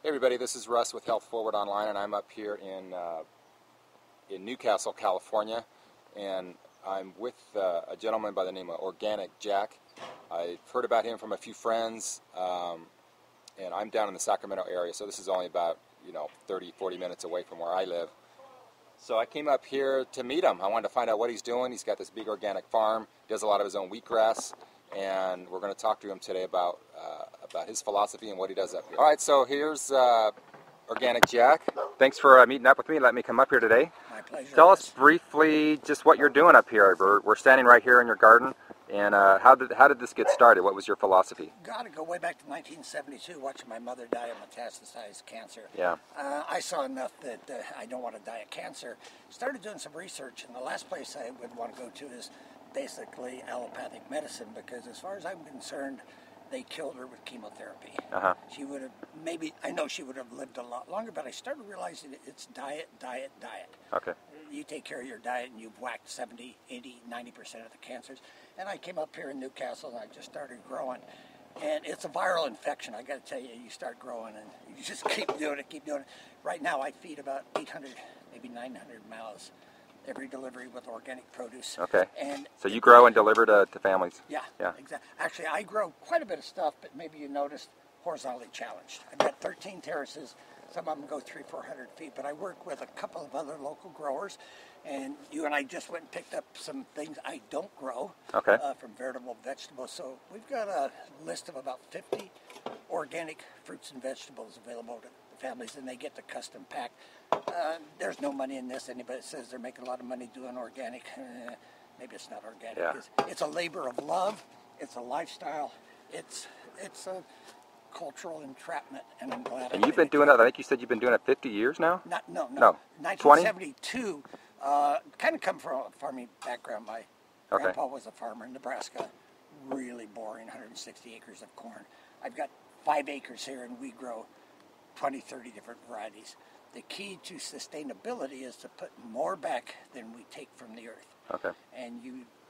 Hey everybody, this is Russ with HealthForward Online, and I'm up here in Newcastle, California, and I'm with a gentleman by the name of Organic Jack. I've heard about him from a few friends, and I'm down in the Sacramento area, so this is only about 30-40 minutes away from where I live. So I came up here to meet him. I wanted to find out what he's doing. He's got this big organic farm, does a lot of his own wheatgrass, and we're going to talk to him today about his philosophy and what he does up here. All right, so here's Organic Jack. Thanks for meeting up with me. Let me come up here today. My pleasure. Tell us briefly just what you're doing up here. We're standing right here in your garden, and how did this get started? What was your philosophy? Got to go way back to 1972, watching my mother die of metastasized cancer. Yeah. I saw enough that I don't want to die of cancer. Started doing some research, and the last place I would want to go to is basically allopathic medicine, because as far as I'm concerned, they killed her with chemotherapy. She would have, I know she would have lived a lot longer, but I started realizing it's diet. Okay. You take care of your diet and you've whacked 70, 80, 90% of the cancers. And I came up here in Newcastle and I just started growing. And it's a viral infection, I got to tell you. You start growing and you just keep doing it. Right now I feed about 800, maybe 900 mouths every delivery with organic produce. Okay. And so you grow and deliver to families? Yeah, exactly. Actually, I grow quite a bit of stuff, but maybe you noticed horizontally challenged. I've got 13 terraces. Some of them go 300-400 feet, but I work with a couple of other local growers, and you and I just went and picked up some things I don't grow from veritable vegetables. So we've got a list of about 50 organic fruits and vegetables available to families, and they get the custom pack. There's no money in this. Anybody that says they're making a lot of money doing organic, maybe it's not organic. Yeah. It's a labor of love. It's a lifestyle. It's a cultural entrapment, and I'm glad. And you've been doing it. I think you said you've been doing it 50 years now. No. 1972. Kind of come from a farming background. My grandpa was a farmer in Nebraska. Really boring. 160 acres of corn. I've got 5 acres here, and we grow 20, 30 different varieties. The key to sustainability is to put more back than we take from the earth. Okay. And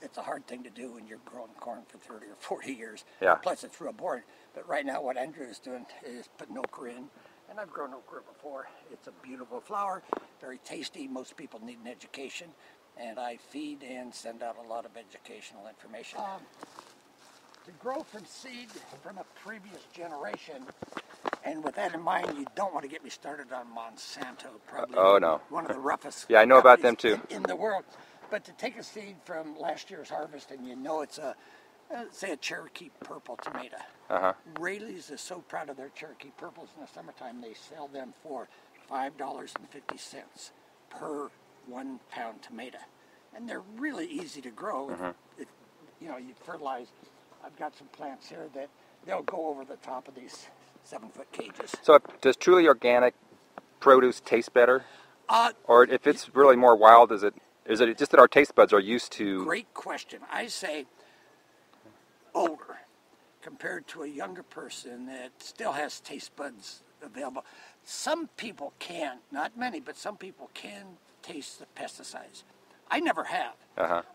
it's a hard thing to do when you're growing corn for 30 or 40 years. Yeah. Plus it's real boring. But right now what Andrew is doing is putting okra in. And I've grown okra before. It's a beautiful flower, very tasty. Most people need an education. And I feed and send out a lot of educational information. To grow from seed from a previous generation, and with that in mind, you don't want to get me started on Monsanto, probably one of the roughest I know about them too. In the world. But to take a seed from last year's harvest, and it's say a Cherokee purple tomato. Rayleigh's is so proud of their Cherokee purples in the summertime, they sell them for $5.50 per 1 pound tomato. And they're really easy to grow. If you fertilize. I've got some plants here that they'll go over the top of these 7-foot cages. So does truly organic produce taste better? Or if it's really more wild, is it just that our taste buds are used to? Great question. I say older compared to a younger person that still has taste buds available. Some people can, not many, but some people can taste the pesticides. I never have.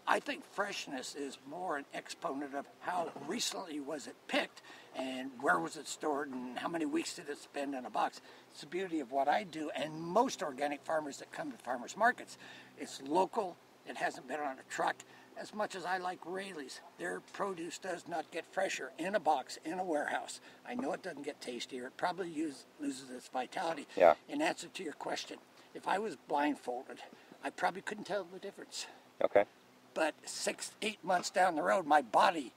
I think freshness is more an exponent of how recently was it picked and where was it stored and how many weeks did it spend in a box. It's the beauty of what I do, and most organic farmers that come to farmers markets. It's local. It hasn't been on a truck. As much as I like Rayleigh's, their produce does not get fresher in a box, in a warehouse. I know it doesn't get tastier. It probably loses its vitality. Yeah. In answer to your question, if I was blindfolded, I probably couldn't tell the difference. Okay. But 6-8 months down the road, my body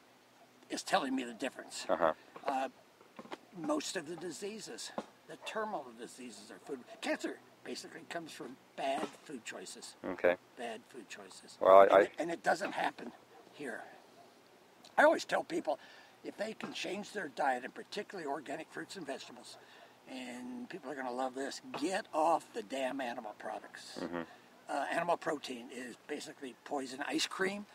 is telling me the difference. Most of the diseases, the terminal diseases are food. Cancer basically comes from bad food choices. Okay. Bad food choices. Well, and it doesn't happen here. I always tell people, if they can change their diet, and particularly organic fruits and vegetables, and people are going to love this, get off the damn animal products. Animal protein is basically poison. Ice cream,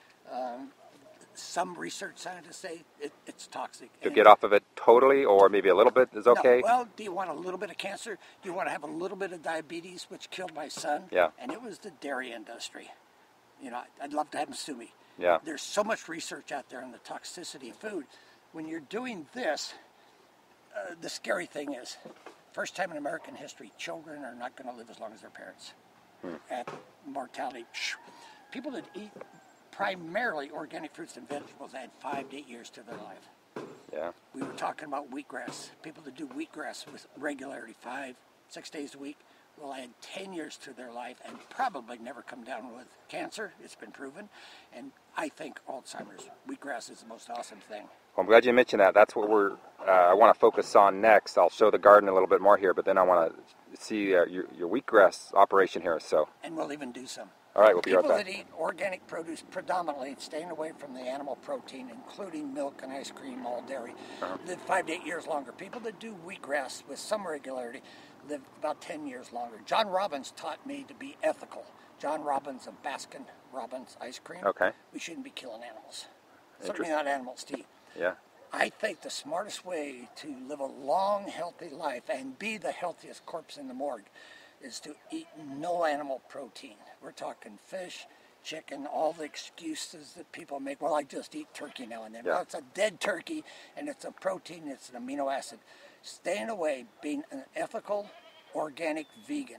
some research scientists say it's toxic. To get off of it totally, or maybe a little bit is okay? No. Well, do you want a little bit of cancer? Do you want to have a little bit of diabetes, which killed my son? Yeah. And it was the dairy industry. I'd love to have him sue me. Yeah. There's so much research out there on the toxicity of food. When you're doing this, the scary thing is First time in American history, children are not going to live as long as their parents. At mortality, people that eat primarily organic fruits and vegetables add 5 to 8 years to their life. Yeah. We were talking about wheatgrass. People that do wheatgrass with regularity, 5, 6 days a week, will add 10 years to their life and probably never come down with cancer. It's been proven. And I think Alzheimer's. Wheatgrass is the most awesome thing. Well, I'm glad you mentioned that. That's what I want to focus on next. I'll show the garden a little bit more here, but then I want to see your wheatgrass operation here. So. And we'll even do some. All right, we'll be right back. People that eat organic produce predominantly, staying away from the animal protein, including milk and ice cream, all dairy, live 5 to 8 years longer. People that do wheatgrass with some regularity live about 10 years longer. John Robbins taught me to be ethical. John Robbins of Baskin Robbins ice cream. Okay. We shouldn't be killing animals. Certainly not animals to eat. Yeah. I think the smartest way to live a long, healthy life and be the healthiest corpse in the morgue is to eat no animal protein. We're talking fish, chicken, all the excuses that people make. Well, I just eat turkey now and then. Yeah. Well, it's a dead turkey, and it's a protein, it's an amino acid. Staying away, being an ethical, organic vegan.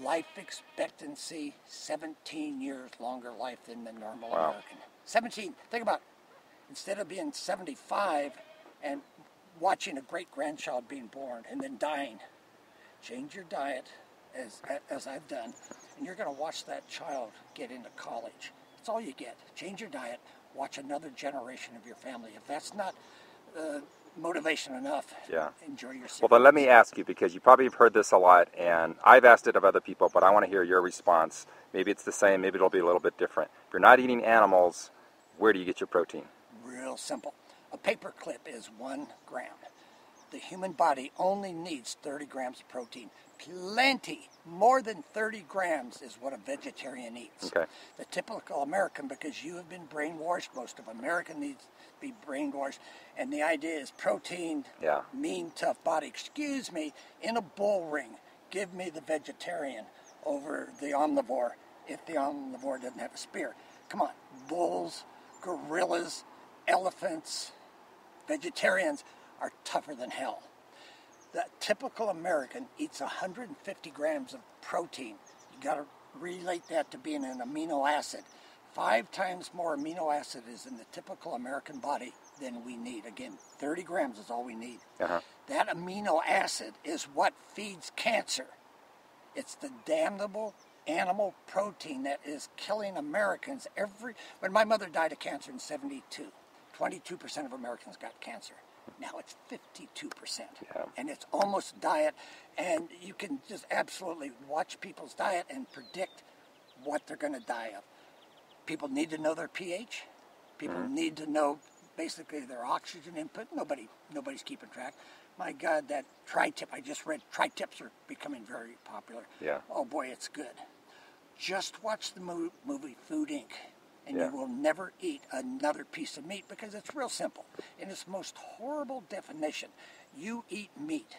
Life expectancy, 17 years longer life than the normal American. 17, think about it. Instead of being 75 and watching a great-grandchild being born and then dying, change your diet, as I've done, and you're going to watch that child get into college. That's all you get. Change your diet, watch another generation of your family. If that's not motivation enough, enjoy your cereal. Well, then let me ask you, because you probably have heard this a lot, and I've asked it of other people, but I want to hear your response. Maybe it's the same, maybe it'll be a little bit different. If you're not eating animals, where do you get your protein? Real simple. A paper clip is 1 gram. The human body only needs 30 grams of protein. Plenty, more than 30 grams is what a vegetarian eats. Okay. The typical American, because you have been brainwashed, most of America needs to be brainwashed, and the idea is protein, mean, tough body. Excuse me, in a bull ring, give me the vegetarian over the omnivore if the omnivore doesn't have a spear. Come on, bulls, gorillas, elephants, vegetarians are tougher than hell. The typical American eats 150 grams of protein. You got to relate that to being an amino acid. 5 times more amino acid is in the typical American body than we need. Again, 30 grams is all we need. That amino acid is what feeds cancer. It's the damnable animal protein that is killing Americans when my mother died of cancer in 72, 22% of Americans got cancer. Now it's 52%, and it's almost diet, and you can just absolutely watch people's diet and predict what they're going to die of. People need to know their pH. People need to know basically their oxygen input. Nobody's keeping track. My God, that tri-tip, I just read tri-tips are becoming very popular. Oh boy, it's good. Just watch the movie Food Inc., and you will never eat another piece of meat because it's real simple. In its most horrible definition, you eat meat.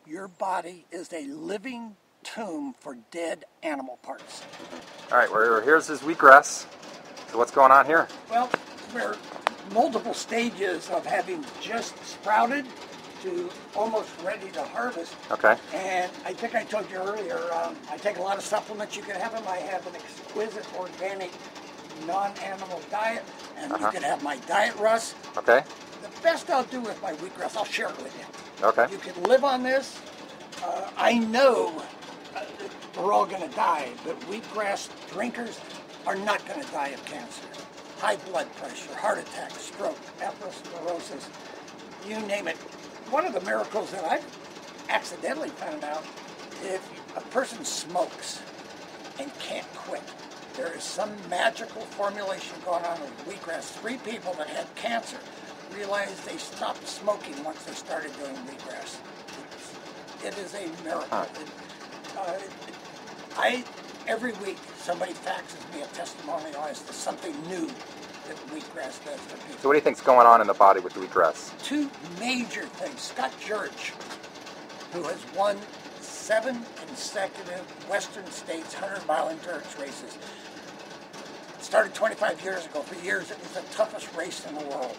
Your body is a living tomb for dead animal parts. All right, here's his wheatgrass. So what's going on here? Well, we're multiple stages of having just sprouted to almost ready to harvest. Okay. And I think I told you earlier, I take a lot of supplements. You can have them. I have an exquisite organic non-animal diet, and you can have my diet, Russ. Okay. The best I'll do with my wheatgrass, I'll share it with you. Okay. You can live on this. I know we're all going to die, but wheatgrass drinkers are not going to die of cancer. High blood pressure, heart attack, stroke, atherosclerosis, you name it. One of the miracles that I've accidentally found out, if a person smokes and can't quit, there is some magical formulation going on with wheatgrass. 3 people that had cancer realized they stopped smoking once they started doing wheatgrass. It is a miracle. Every week somebody faxes me a testimonial as to something new that wheatgrass does for people. So what do you think's going on in the body with the wheatgrass? 2 major things. Scott Jurich, who has won 7 consecutive Western States 100-mile endurance races. It started 25 years ago. For years, it was the toughest race in the world.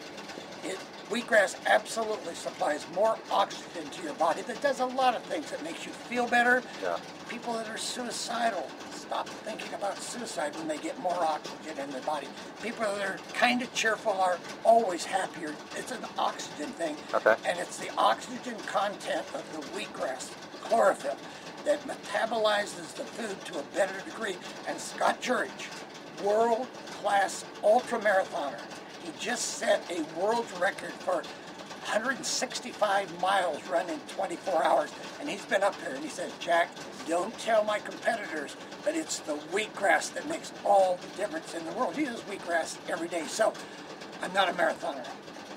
It Wheatgrass absolutely supplies more oxygen to your body. That does a lot of things. It makes you feel better. Yeah. People that are suicidal stop thinking about suicide when they get more oxygen in their body. People that are kind of cheerful are always happier. It's an oxygen thing. Okay. And it's the oxygen content of the wheatgrass, chlorophyll, that metabolizes the food to a better degree. And Scott Jurich, world-class ultramarathoner, he just set a world record for 165 miles run in 24 hours. And he's been up here and he says, Jack, don't tell my competitors, but it's the wheatgrass that makes all the difference in the world. He uses wheatgrass every day. So I'm not a marathoner,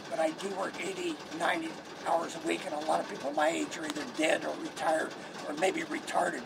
but I do work 80, 90 hours a week, and a lot of people my age are either dead or retired or maybe retarded.